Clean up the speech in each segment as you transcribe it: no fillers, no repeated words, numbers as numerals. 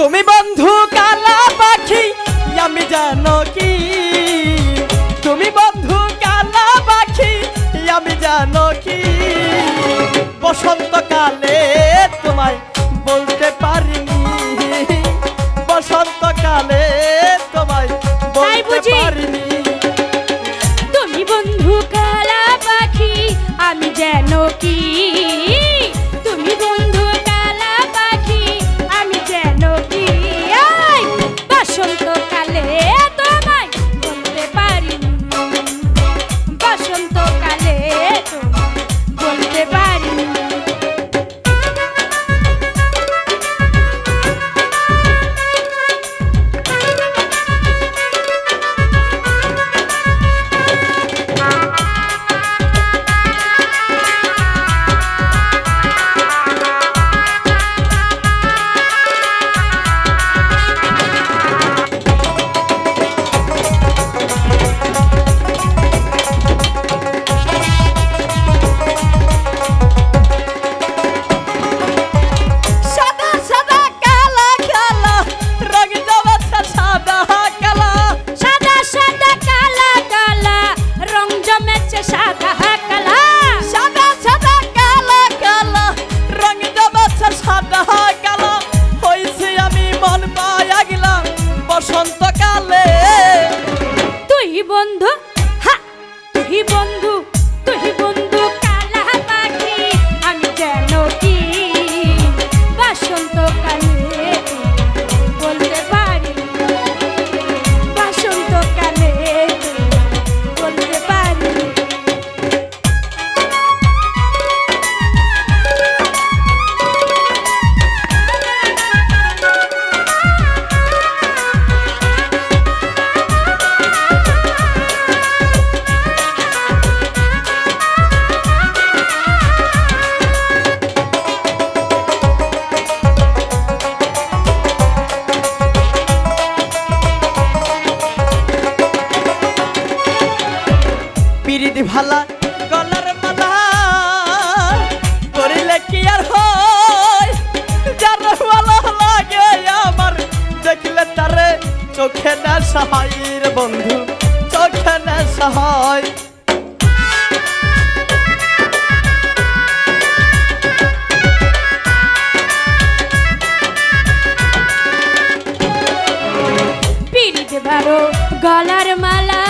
তুমি বন্ধু কালা পাখি আমি জানো কি, তুমি বন্ধু কালা পাখি আমি জানো কি, বসন্তকালে তোমায় বলতে পারিনি, বসন্তকালে তোমায় বলতে পারিনি। তুমি বন্ধু কালা পাখি আমি জানো কি, তুমি বন্ধু কালা পাখি আমি জানো কি, বসন্তকালে তোমায় বলতে পারিনি, বসন্তকালে বলতে পারিনি। বসন্তকালে তুই বন্ধু, তুই বন্ধু, তুই বন্ধু কালা পাখি আমি জানো কি, বসন্তকালে বলতে পারি, বসন্তকালে বলতে পারি। পিরিতি ভালা গলার মালা করিলে কি আর হয়, যার ভালো লাগে আমার দেখলে তারে চোখে নেশা হয় রে বন্ধু, চোখে নেশা হয়। পিরিতি ভালো গলার মালা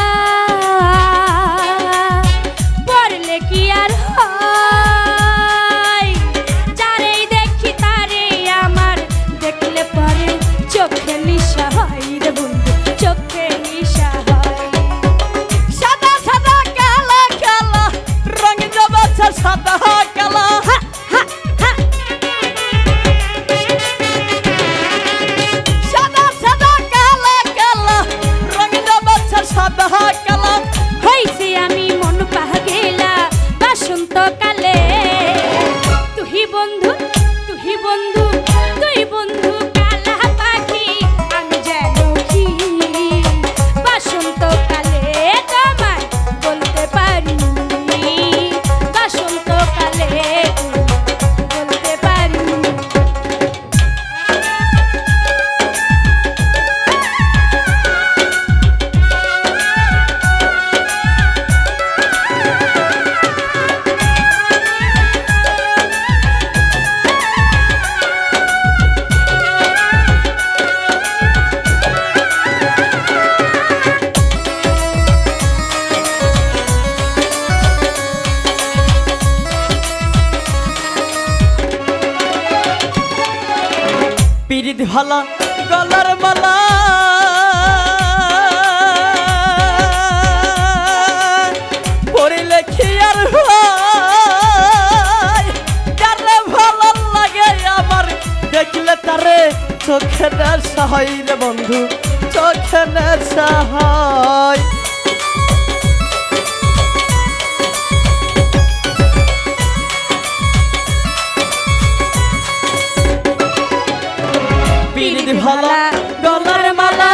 পরলে কি আর হয়, যারেই দেখি তারে আমার দেখলে পরে চোখে নিশা হয় রে বন্ধু, চোখে নিশা হয়। সাদা সাদা কালা কালা রং জবাচ্ছে সাদা কালা, সাদা সাদা কালা কালা রং জবাচ্ছে সাদা কালা, হইছে আমি মন পাগলা বসন্তকালে। তুই বন্ধু, তুই বন্ধু, তুই বন্ধু কালা পাখি আমি জানো কি, বসন্তকালে তোমায় বলতে পারিনি, বসন্তকালে বলতে পারিনি। পিরিতি ভালা গলার মালা পরিলে কি আর হয়, যারে ভালো লাগে আমার দেখলে তারে চোখে নেশা হয় রে বন্ধু, চোখে নেশা হয়। পিরিতি ভালা গলার মালা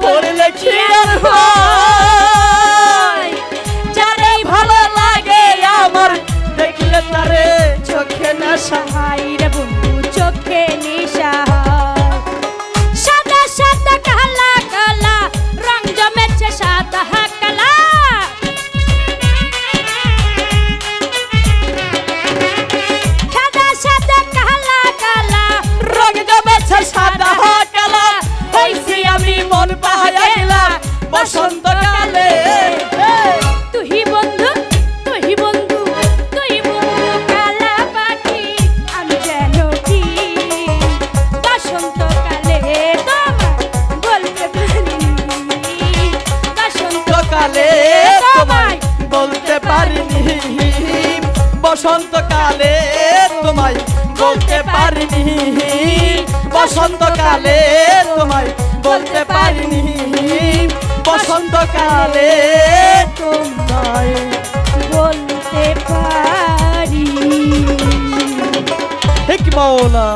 পরলে কি আর হয়, যারে ভালো লাগে আমার দেখলে তারে চোখে নেশা হয় রে বন্ধু, চোখে তোমায় বলতে পারিনি, বসন্তকালে তোমায় বলতে পারিনি, বসন্তকালে তোমায় বলতে পারি। ঠিক মৌলা।